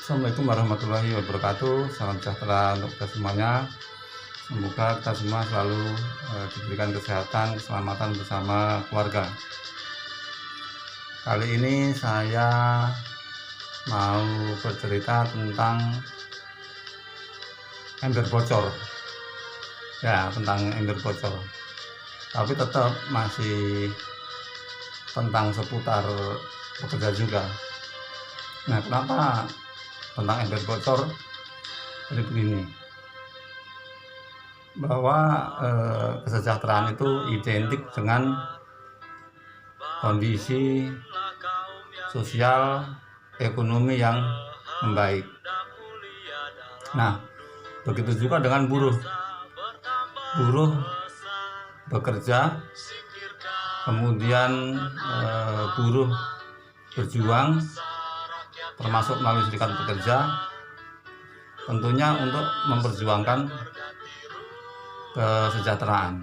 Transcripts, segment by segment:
Assalamualaikum warahmatullahi wabarakatuh. Salam sejahtera untuk kita semuanya. Semoga kita semua selalu diberikan kesehatan, keselamatan bersama keluarga. Kali ini saya mau bercerita tentang ember bocor. Ya, tentang ember bocor. Tapi tetap masih tentang seputar pekerja juga. Nah, kenapa tentang ember bocor? Jadi begini, bahwa kesejahteraan itu identik dengan kondisi sosial ekonomi yang membaik. Nah, begitu juga dengan buruh. Buruh bekerja, kemudian buruh berjuang, termasuk melalui serikat pekerja, tentunya untuk memperjuangkan kesejahteraan.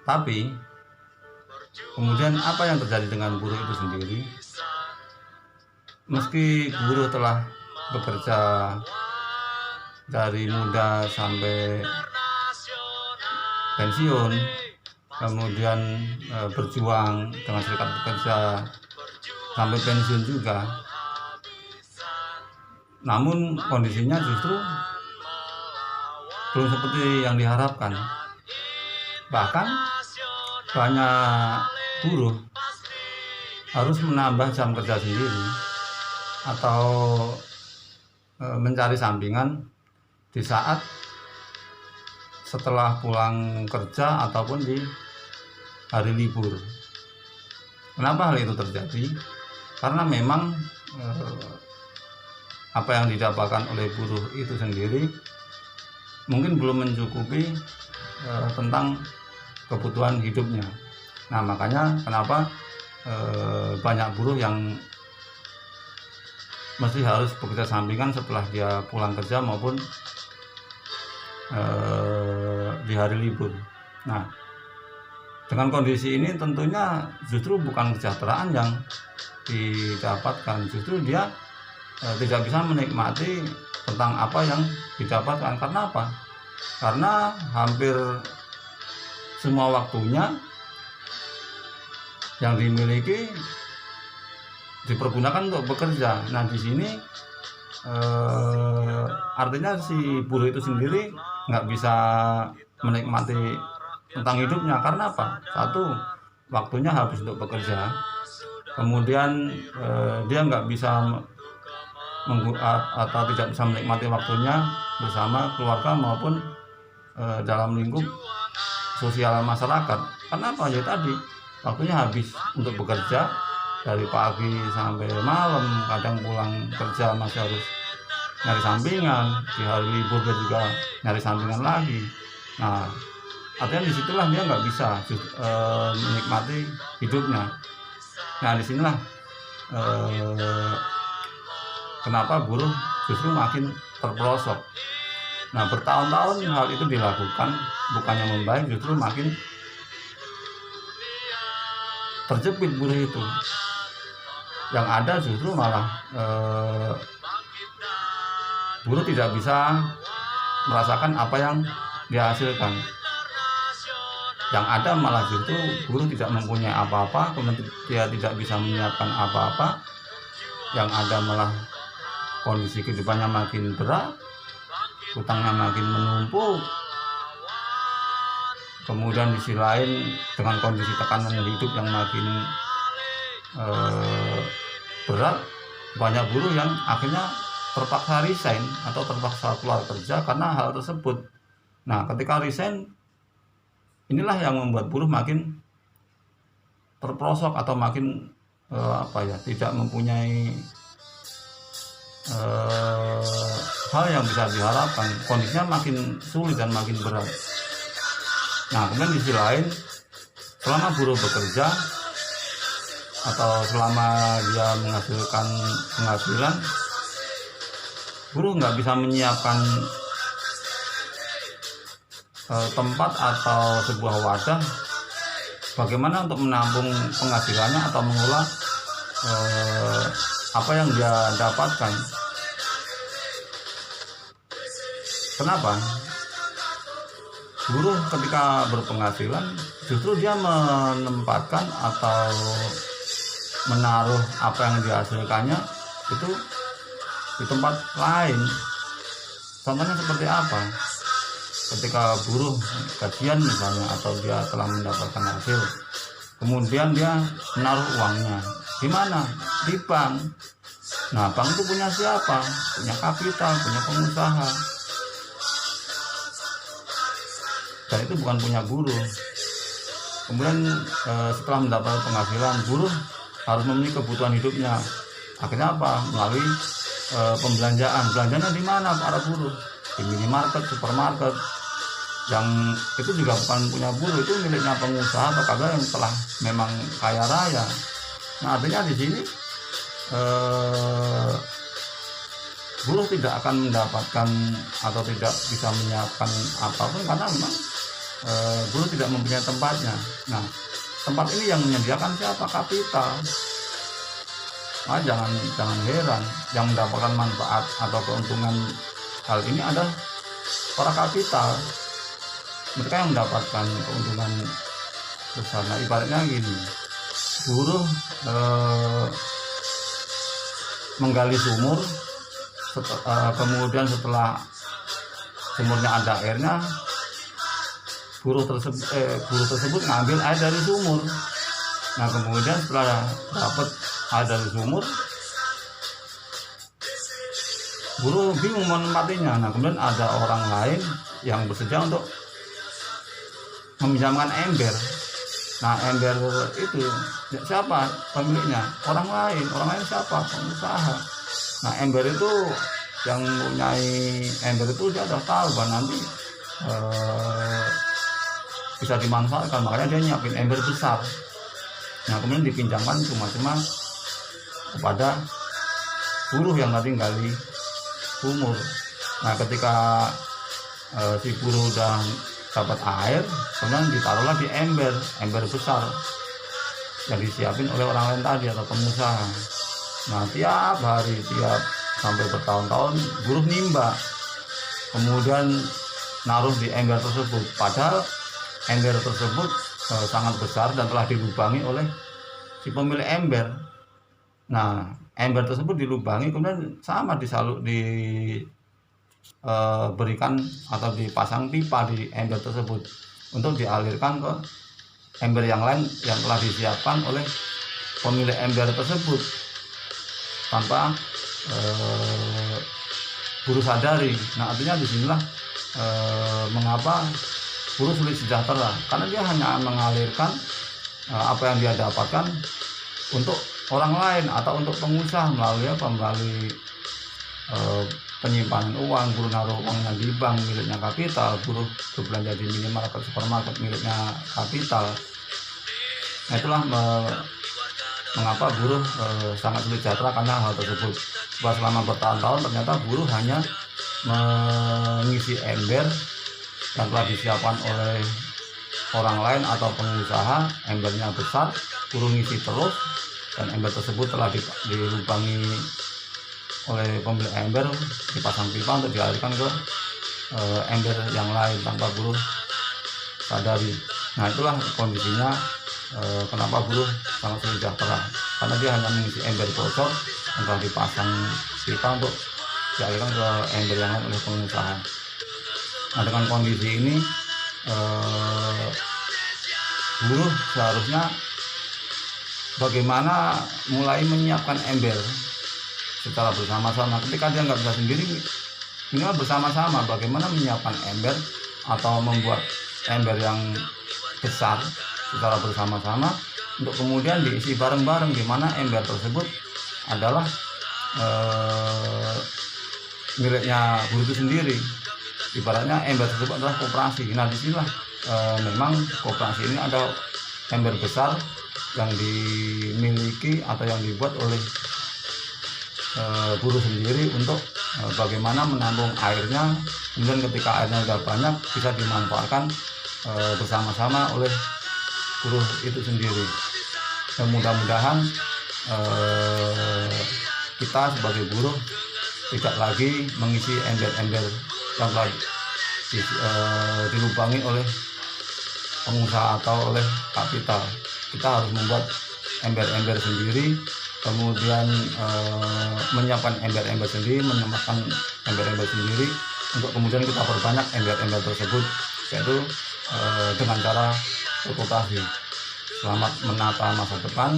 Tapi kemudian apa yang terjadi dengan buruh itu sendiri? Meski buruh telah bekerja dari muda sampai pensiun, kemudian berjuang dengan serikat pekerja sampai pensiun juga, namun kondisinya justru belum seperti yang diharapkan. Bahkan banyak buruh harus menambah jam kerja sendiri atau mencari sampingan di saat setelah pulang kerja ataupun di hari libur. Kenapa hal itu terjadi? Karena memang apa yang didapatkan oleh buruh itu sendiri mungkin belum mencukupi tentang kebutuhan hidupnya. Nah, makanya kenapa banyak buruh yang mesti harus bekerja sampingan setelah dia pulang kerja maupun di hari libur. Nah, dengan kondisi ini tentunya justru bukan kesejahteraan yang didapatkan, justru dia tidak bisa menikmati tentang apa yang didapatkan. Karena apa? Karena hampir semua waktunya yang dimiliki dipergunakan untuk bekerja. Nah, di sini artinya si buruh itu sendiri nggak bisa menikmati tentang hidupnya. Karena apa? Satu, waktunya habis untuk bekerja, kemudian dia nggak bisa atau tidak bisa menikmati waktunya bersama keluarga maupun dalam lingkup sosial masyarakat. Kenapa? Ya tadi, waktunya habis untuk bekerja dari pagi sampai malam, kadang pulang kerja masih harus nyari sampingan, di hari libur dia juga nyari sampingan lagi. Nah, artinya disitulah dia nggak bisa menikmati hidupnya. Nah, disinilah kenapa buruh justru makin terperosok. Nah, bertahun-tahun hal itu dilakukan, bukannya membaik, justru makin terjepit buruh itu. Yang ada justru malah buruh tidak bisa merasakan apa yang dihasilkan. Yang ada malah justru buruh tidak mempunyai apa-apa, kemudian dia tidak bisa menyiapkan apa-apa. Yang ada malah kondisi kehidupannya makin berat, hutangnya makin menumpuk. Kemudian di sisi lain dengan kondisi tekanan hidup yang makin berat, banyak buruh yang akhirnya terpaksa resign atau terpaksa keluar kerja karena hal tersebut. Nah, ketika resign, inilah yang membuat buruh makin terperosok atau makin tidak mempunyai hal yang bisa diharapkan. Kondisinya makin sulit dan makin berat. Nah, kemudian di sisi lain, selama buruh bekerja atau selama dia menghasilkan penghasilan, buruh nggak bisa menyiapkan tempat atau sebuah wadah bagaimana untuk menampung penghasilannya atau mengolah apa yang dia dapatkan. Kenapa? Buruh ketika berpenghasilan justru dia menempatkan atau menaruh apa yang dihasilkannya itu di tempat lain. Contohnya seperti apa? Ketika buruh gajian misalnya, atau dia telah mendapatkan hasil, kemudian dia menaruh uangnya di mana? Di bank. Nah, bank itu punya siapa? Punya kapital, punya pengusaha. Dan itu bukan punya buruh. Kemudian setelah mendapat penghasilan, buruh harus memenuhi kebutuhan hidupnya. Akhirnya apa? Melalui pembelanjaan. Belanjanya di mana para buruh? Di minimarket, supermarket. Yang itu juga bukan punya buruh, itu miliknya pengusaha atau kagak yang telah memang kaya raya. Nah, artinya di sini buruh tidak akan mendapatkan atau tidak bisa menyiapkan apapun karena memang buruh tidak mempunyai tempatnya. Nah, tempat ini yang menyediakan siapa? Kapital. Nah, jangan heran yang mendapatkan manfaat atau keuntungan hal ini adalah para kapital. Mereka yang mendapatkan keuntungan besar. Nah, ibaratnya gini, buruh menggali sumur, kemudian setelah sumurnya ada airnya, buruh tersebut ngambil air dari sumur. Nah, kemudian setelah dapat air dari sumur, buruh bingung menempatinya. Nah, kemudian ada orang lain yang bersedia untuk meminjamkan ember. Nah, ember itu siapa pemiliknya? Orang lain siapa? Pengusaha. Nah, ember itu yang mempunyai ember itu dia sudah tahu bahwa nanti bisa dimanfaatkan, makanya dia nyiapin ember besar. Nah, kemudian dipinjamkan cuma-cuma kepada buruh yang tadi gali sumur. Nah, ketika si buruh udah dapat air, kemudian ditaruhlah di ember besar yang disiapin oleh orang lain tadi atau pengusaha. Nah, tiap hari, tiap sampai bertahun-tahun buruh nimba, kemudian naruh di ember tersebut, padahal ember tersebut sangat besar dan telah dilubangi oleh si pemilik ember. Nah, ember tersebut dilubangi, kemudian sama berikan atau dipasang pipa di ember tersebut untuk dialirkan ke ember yang lain yang telah disiapkan oleh pemilik ember tersebut tanpa buruh sadari. Nah, artinya disinilah mengapa buruh sulit sejahtera, karena dia hanya mengalirkan apa yang dia dapatkan untuk orang lain atau untuk pengusaha melalui penyimpanan uang. Buruh naruh uangnya di bank miliknya kapital, buruh berbelanja di minimarket, supermarket miliknya kapital. Nah, itulah mengapa buruh sangat sulit sejahtera karena hal tersebut. Bahwa selama bertahun-tahun ternyata buruh hanya mengisi ember yang telah disiapkan oleh orang lain atau pengusaha. Embernya besar, buruh ngisi terus, dan ember tersebut telah dilubangi oleh pemilik ember, dipasang pipa untuk dialirkan ke ember yang lain tanpa buruh sadari. Nah, itulah kondisinya kenapa buruh sangat sulit sejahtera, karena dia hanya mengisi ember kosong yang telah dipasang pipa untuk dialirkan ke ember yang lain oleh pengusaha. Nah, dengan kondisi ini buruh seharusnya bagaimana mulai menyiapkan ember secara bersama-sama. Ketika dia nggak bisa sendiri, minimal bersama-sama bagaimana menyiapkan ember atau membuat ember yang besar secara bersama-sama untuk kemudian diisi bareng-bareng, di mana ember tersebut adalah miliknya buruh itu sendiri. Ibaratnya ember tersebut adalah koperasi. Nah, disinilah memang koperasi ini ada ember besar yang dimiliki atau yang dibuat oleh buruh sendiri untuk bagaimana menampung airnya, kemudian ketika airnya sudah banyak bisa dimanfaatkan bersama-sama oleh buruh itu sendiri. Dan mudah-mudahan kita sebagai buruh tidak lagi mengisi ember-ember yang telah dilubangi oleh pengusaha atau oleh kapital. Kita harus membuat ember-ember sendiri, kemudian menyiapkan ember-ember sendiri, menambahkan ember-ember sendiri, untuk kemudian kita perbanyak ember-ember tersebut, yaitu dengan cara reputasi. Selamat menata masa depan.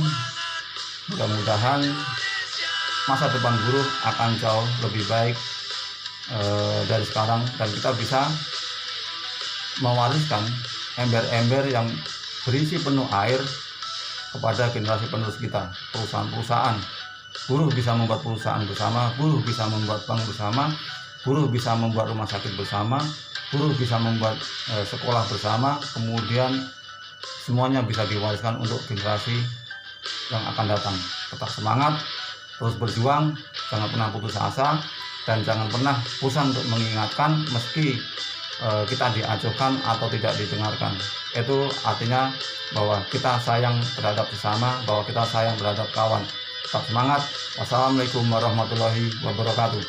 Mudah-mudahan masa depan buruh akan jauh lebih baik dari sekarang, dan kita bisa mewariskan ember-ember yang berisi penuh air kepada generasi penerus kita. Perusahaan-perusahaan, buruh bisa membuat perusahaan bersama, buruh bisa membuat bank bersama, buruh bisa membuat rumah sakit bersama, buruh bisa membuat sekolah bersama, kemudian semuanya bisa diwariskan untuk generasi yang akan datang. Tetap semangat, terus berjuang, jangan pernah putus asa, dan jangan pernah bosan untuk mengingatkan meski kita diacuhkan atau tidak didengarkan. Itu artinya bahwa kita sayang terhadap sesama, bahwa kita sayang terhadap kawan. Tetap semangat. Wassalamualaikum warahmatullahi wabarakatuh.